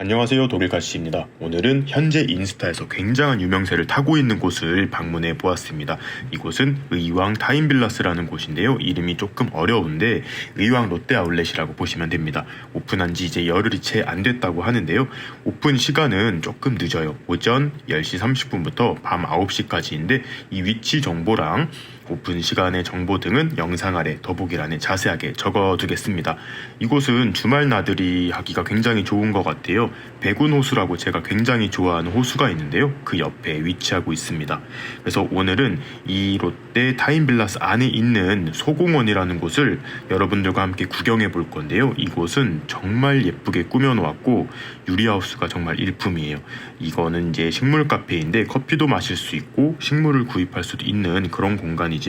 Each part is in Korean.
안녕하세요, 독일가시입니다. 오늘은 현재 인스타에서 굉장한 유명세를 타고 있는 곳을 방문해 보았습니다. 이곳은 의왕 타임빌라스라는 곳인데요. 이름이 조금 어려운데 의왕 롯데아울렛이라고 보시면 됩니다. 오픈한 지 이제 열흘이 채 안 됐다고 하는데요. 오픈 시간은 조금 늦어요. 오전 10시 30분부터 밤 9시까지인데 이 위치 정보랑 오픈 시간의 정보 등은 영상 아래 더보기란에 자세하게 적어두겠습니다. 이곳은 주말 나들이 하기가 굉장히 좋은 것 같아요. 백운호수라고 제가 굉장히 좋아하는 호수가 있는데요. 그 옆에 위치하고 있습니다. 그래서 오늘은 이 롯데 타임빌라스 안에 있는 소공원이라는 곳을 여러분들과 함께 구경해 볼 건데요. 이곳은 정말 예쁘게 꾸며놓았고 유리하우스가 정말 일품이에요. 이거는 이제 식물 카페인데 커피도 마실 수 있고 식물을 구입할 수도 있는 그런 공간이지만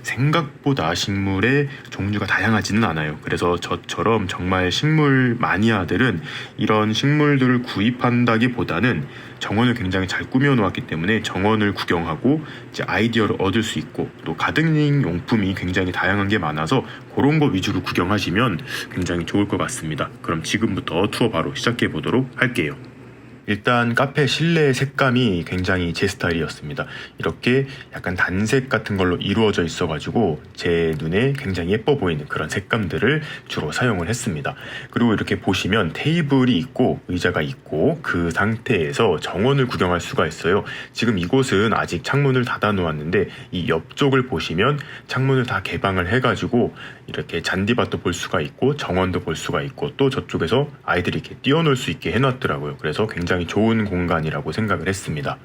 생각보다 식물의 종류가 다양하지는 않아요. 그래서 저처럼 정말 식물 마니아들은 이런 식물들을 구입한다기보다는 정원을 굉장히 잘 꾸며놓았기 때문에 정원을 구경하고 이제 아이디어를 얻을 수 있고 또 가드닝 용품이 굉장히 다양한 게 많아서 그런 거 위주로 구경하시면 굉장히 좋을 것 같습니다. 그럼 지금부터 투어 바로 시작해 보도록 할게요. 일단 카페 실내 색감이 굉장히 제 스타일이었습니다. 이렇게 약간 단색 같은 걸로 이루어져 있어가지고 제 눈에 굉장히 예뻐 보이는 그런 색감들을 주로 사용을 했습니다. 그리고 이렇게 보시면 테이블이 있고 의자가 있고 그 상태에서 정원을 구경할 수가 있어요. 지금 이곳은 아직 창문을 닫아 놓았는데 이 옆쪽을 보시면 창문을 다 개방을 해가지고 이렇게 잔디밭도 볼 수가 있고 정원도 볼 수가 있고 또 저쪽에서 아이들이 이렇게 뛰어놀 수 있게 해놨더라고요. 그래서 굉장히 좋은 공간이라고 생각을 했습니다.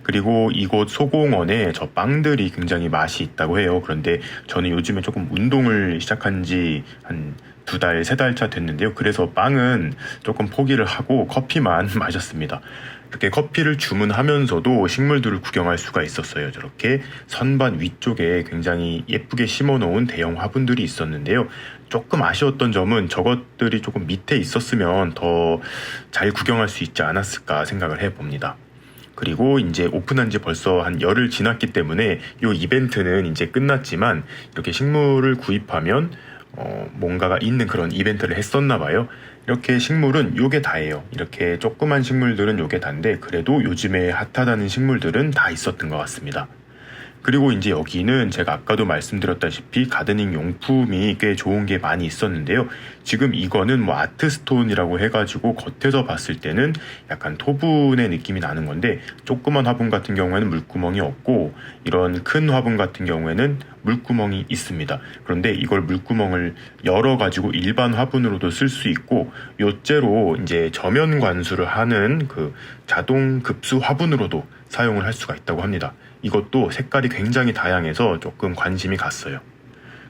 그리고 이곳 소공원에 저 빵들이 굉장히 맛이 있다고 해요. 그런데 저는 요즘에 조금 운동을 시작한 지 한 2달, 3달 차 됐는데요. 그래서 빵은 조금 포기를 하고 커피만 마셨습니다. 이렇게 커피를 주문하면서도 식물들을 구경할 수가 있었어요. 저렇게 선반 위쪽에 굉장히 예쁘게 심어놓은 대형 화분들이 있었는데요. 조금 아쉬웠던 점은 저것들이 조금 밑에 있었으면 더 잘 구경할 수 있지 않았을까 생각을 해봅니다. 그리고 이제 오픈한 지 벌써 한 열흘 지났기 때문에 이 이벤트는 이제 끝났지만 이렇게 식물을 구입하면 뭔가가 있는 그런 이벤트를 했었나 봐요. 이렇게 식물은 요게 다예요. 이렇게 조그만 식물들은 요게 다인데 그래도 요즘에 핫하다는 식물들은 다 있었던 것 같습니다. 그리고 이제 여기는 제가 아까도 말씀드렸다시피 가드닝 용품이 꽤 좋은 게 많이 있었는데요. 지금 이거는 뭐 아트스톤이라고 해가지고 겉에서 봤을 때는 약간 토분의 느낌이 나는 건데 조그만 화분 같은 경우에는 물구멍이 없고 이런 큰 화분 같은 경우에는 물구멍이 있습니다. 그런데 이걸 물구멍을 열어가지고 일반 화분으로도 쓸 수 있고 요째로 이제 저면 관수를 하는 그 자동 급수 화분으로도 사용을 할 수가 있다고 합니다. 이것도 색깔이 굉장히 다양해서 조금 관심이 갔어요.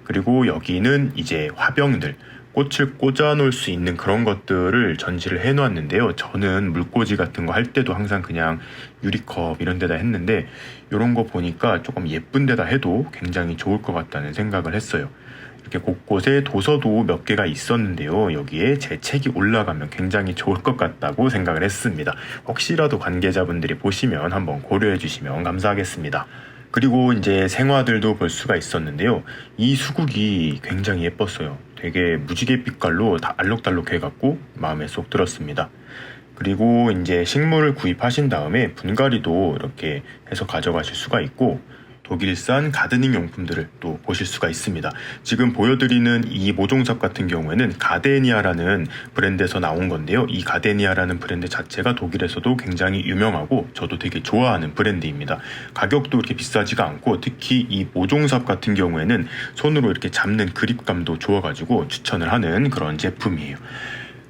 그리고 여기는 이제 화병들, 꽃을 꽂아 놓을 수 있는 그런 것들을 전시를 해 놓았는데요. 저는 물꽂이 같은 거 할 때도 항상 그냥 유리컵 이런 데다 했는데 이런 거 보니까 조금 예쁜 데다 해도 굉장히 좋을 것 같다는 생각을 했어요. 이렇게 곳곳에 도서도 몇 개가 있었는데요. 여기에 제 책이 올라가면 굉장히 좋을 것 같다고 생각을 했습니다. 혹시라도 관계자분들이 보시면 한번 고려해 주시면 감사하겠습니다. 그리고 이제 생화들도 볼 수가 있었는데요. 이 수국이 굉장히 예뻤어요. 되게 무지개 빛깔로 다 알록달록 해갖고 마음에 쏙 들었습니다. 그리고 이제 식물을 구입하신 다음에 분갈이도 이렇게 해서 가져가실 수가 있고 독일산 가드닝 용품들을 또 보실 수가 있습니다. 지금 보여드리는 이 모종삽 같은 경우에는 가데니아라는 브랜드에서 나온 건데요. 이 가데니아라는 브랜드 자체가 독일에서도 굉장히 유명하고 저도 되게 좋아하는 브랜드입니다. 가격도 이렇게 비싸지가 않고 특히 이 모종삽 같은 경우에는 손으로 이렇게 잡는 그립감도 좋아가지고 추천을 하는 그런 제품이에요.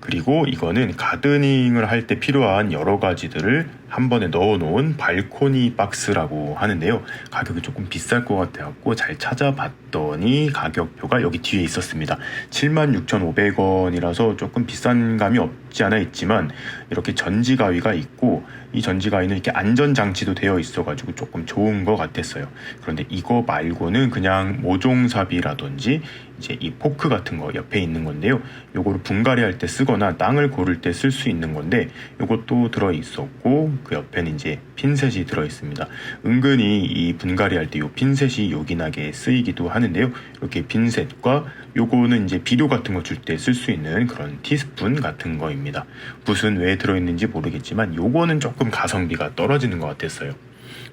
그리고 이거는 가드닝을 할 때 필요한 여러 가지들을 한 번에 넣어놓은 발코니 박스라고 하는데요. 가격이 조금 비쌀 것 같아갖고 잘 찾아봤더니 가격표가 여기 뒤에 있었습니다. 76,500원이라서 조금 비싼 감이 없지 않아 있지만 이렇게 전지가위가 있고 이 전지가위는 이렇게 안전장치도 되어 있어가지고 조금 좋은 것 같았어요. 그런데 이거 말고는 그냥 모종삽이라든지 이제 이 포크 같은 거 옆에 있는 건데요. 요거를 분갈이 할 때 쓰거나 땅을 고를 때 쓸 수 있는 건데 요것도 들어 있었고 그 옆에는 이제 핀셋이 들어있습니다. 은근히 이 분갈이 할 때 이 핀셋이 요긴하게 쓰이기도 하는데요. 이렇게 핀셋과 요거는 이제 비료 같은 거 줄 때 쓸 수 있는 그런 티스푼 같은 거입니다. 붓은 왜 들어있는지 모르겠지만 요거는 조금 가성비가 떨어지는 것 같았어요.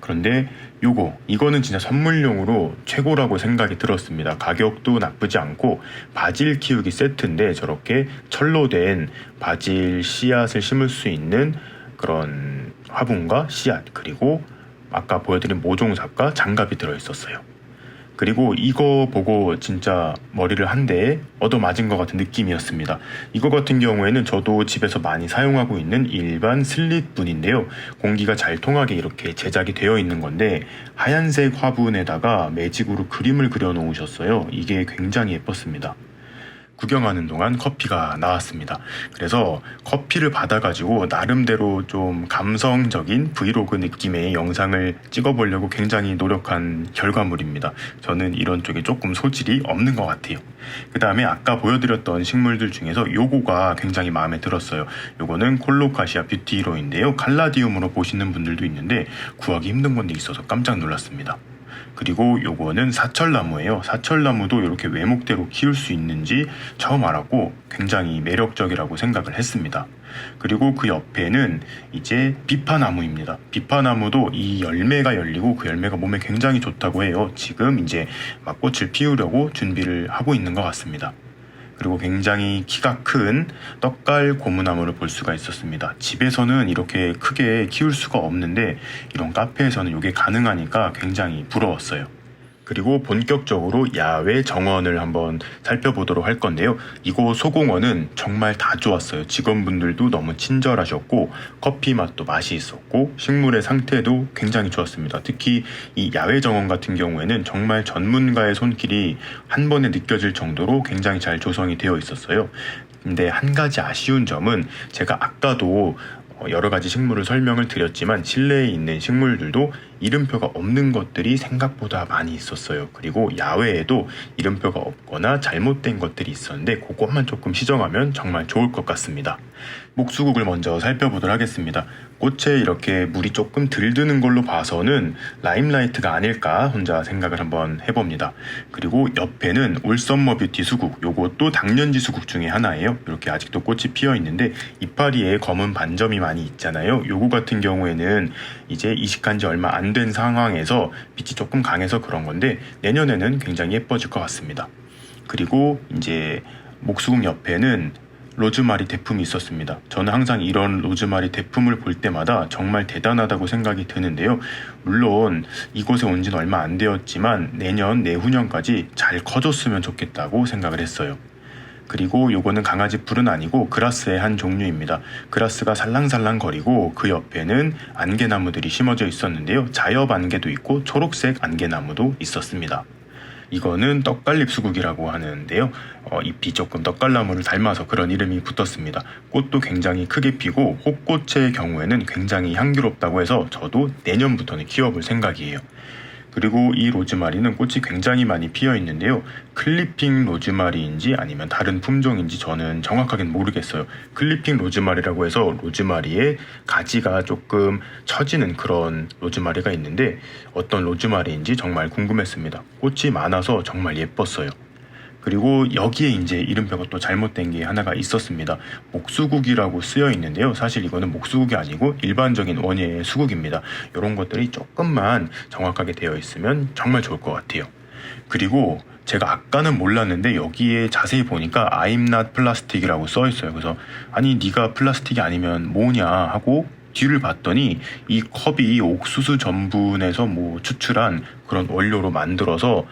그런데 이거는 진짜 선물용으로 최고라고 생각이 들었습니다. 가격도 나쁘지 않고 바질 키우기 세트인데 저렇게 철로 된 바질 씨앗을 심을 수 있는 그런 화분과 씨앗, 그리고 아까 보여드린 모종삽과 장갑이 들어있었어요. 그리고 이거 보고 진짜 머리를 한 대에 얻어맞은 것 같은 느낌이었습니다. 이거 같은 경우에는 저도 집에서 많이 사용하고 있는 일반 슬릿분인데요. 공기가 잘 통하게 이렇게 제작이 되어 있는 건데 하얀색 화분에다가 매직으로 그림을 그려 놓으셨어요. 이게 굉장히 예뻤습니다. 구경하는 동안 커피가 나왔습니다. 그래서 커피를 받아가지고 나름대로 좀 감성적인 브이로그 느낌의 영상을 찍어보려고 굉장히 노력한 결과물입니다. 저는 이런 쪽에 조금 소질이 없는 것 같아요. 그 다음에 아까 보여드렸던 식물들 중에서 요거가 굉장히 마음에 들었어요. 요거는 콜로카시아 뷰티로인데요. 칼라디움으로 보시는 분들도 있는데 구하기 힘든 건데 있어서 깜짝 놀랐습니다. 그리고 요거는 사철나무예요. 사철나무도 이렇게 외목대로 키울 수 있는지 처음 알았고 굉장히 매력적이라고 생각을 했습니다. 그리고 그 옆에는 이제 비파나무입니다. 비파나무도 이 열매가 열리고 그 열매가 몸에 굉장히 좋다고 해요. 지금 이제 막 꽃을 피우려고 준비를 하고 있는 것 같습니다. 그리고 굉장히 키가 큰 떡갈 고무나무를 볼 수가 있었습니다. 집에서는 이렇게 크게 키울 수가 없는데 이런 카페에서는 이게 가능하니까 굉장히 부러웠어요. 그리고 본격적으로 야외 정원을 한번 살펴보도록 할 건데요. 이곳 소공원은 정말 다 좋았어요. 직원분들도 너무 친절하셨고 커피 맛도 맛이 있었고 식물의 상태도 굉장히 좋았습니다. 특히 이 야외 정원 같은 경우에는 정말 전문가의 손길이 한 번에 느껴질 정도로 굉장히 잘 조성이 되어 있었어요. 근데 한 가지 아쉬운 점은 제가 아까도 여러 가지 식물을 설명을 드렸지만 실내에 있는 식물들도 이름표가 없는 것들이 생각보다 많이 있었어요. 그리고 야외에도 이름표가 없거나 잘못된 것들이 있었는데 그것만 조금 시정하면 정말 좋을 것 같습니다. 목수국을 먼저 살펴보도록 하겠습니다. 꽃에 이렇게 물이 조금 덜 드는 걸로 봐서는 라임라이트가 아닐까 혼자 생각을 한번 해봅니다. 그리고 옆에는 올썸머 뷰티 수국, 요것도 당년지 수국 중에 하나예요. 이렇게 아직도 꽃이 피어 있는데 이파리에 검은 반점이 많이 있잖아요. 요거 같은 경우에는 이제 이식한 지 얼마 안 된 상황에서 빛이 조금 강해서 그런 건데 내년에는 굉장히 예뻐질 것 같습니다. 그리고 이제 목수국 옆에는 로즈마리 대품이 있었습니다. 저는 항상 이런 로즈마리 대품을 볼 때마다 정말 대단하다고 생각이 드는데요. 물론 이곳에 온 지는 얼마 안 되었지만 내년, 내후년까지 잘 커졌으면 좋겠다고 생각을 했어요. 그리고 요거는 강아지 풀은 아니고 그라스의 한 종류입니다. 그라스가 살랑살랑 거리고 그 옆에는 안개나무들이 심어져 있었는데요. 자엽 안개도 있고 초록색 안개나무도 있었습니다. 이거는 떡갈잎 수국이라고 하는데요. 잎이 조금 떡갈나무를 닮아서 그런 이름이 붙었습니다. 꽃도 굉장히 크게 피고 호꽃의 경우에는 굉장히 향기롭다고 해서 저도 내년부터는 키워볼 생각이에요. 그리고 이 로즈마리는 꽃이 굉장히 많이 피어 있는데요. 클리핑 로즈마리인지 아니면 다른 품종인지 저는 정확하게는 모르겠어요. 클리핑 로즈마리라고 해서 로즈마리의 가지가 조금 처지는 그런 로즈마리가 있는데 어떤 로즈마리인지 정말 궁금했습니다. 꽃이 많아서 정말 예뻤어요. 그리고 여기에 이제 이름표가 또 잘못된 게 하나가 있었습니다. 목수국이라고 쓰여 있는데요. 사실 이거는 목수국이 아니고 일반적인 원예의 수국입니다. 이런 것들이 조금만 정확하게 되어 있으면 정말 좋을 것 같아요. 그리고 제가 아까는 몰랐는데 여기에 자세히 보니까 I'm not plastic이라고 써 있어요. 그래서 아니 네가 플라스틱이 아니면 뭐냐 하고 뒤를 봤더니 이 컵이 옥수수 전분에서 추출한 그런 원료로 만들어서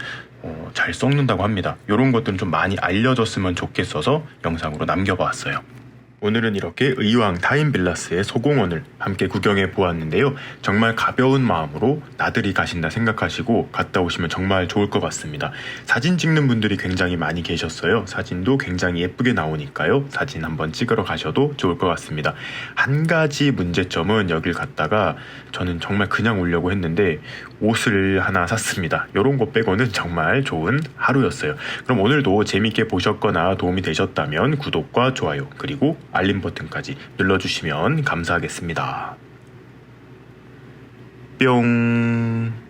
잘 썩는다고 합니다. 이런 것들은 좀 많이 알려졌으면 좋겠어서 영상으로 남겨봤어요. 오늘은 이렇게 의왕 타임빌라스의 소공원을 함께 구경해 보았는데요. 정말 가벼운 마음으로 나들이 가신다 생각하시고 갔다 오시면 정말 좋을 것 같습니다. 사진 찍는 분들이 굉장히 많이 계셨어요. 사진도 굉장히 예쁘게 나오니까요. 사진 한번 찍으러 가셔도 좋을 것 같습니다. 한 가지 문제점은 여길 갔다가 저는 정말 그냥 오려고 했는데 옷을 하나 샀습니다. 이런 거 빼고는 정말 좋은 하루였어요. 그럼 오늘도 재밌게 보셨거나 도움이 되셨다면 구독과 좋아요 그리고 알림 버튼까지 눌러주시면 감사하겠습니다. 뿅.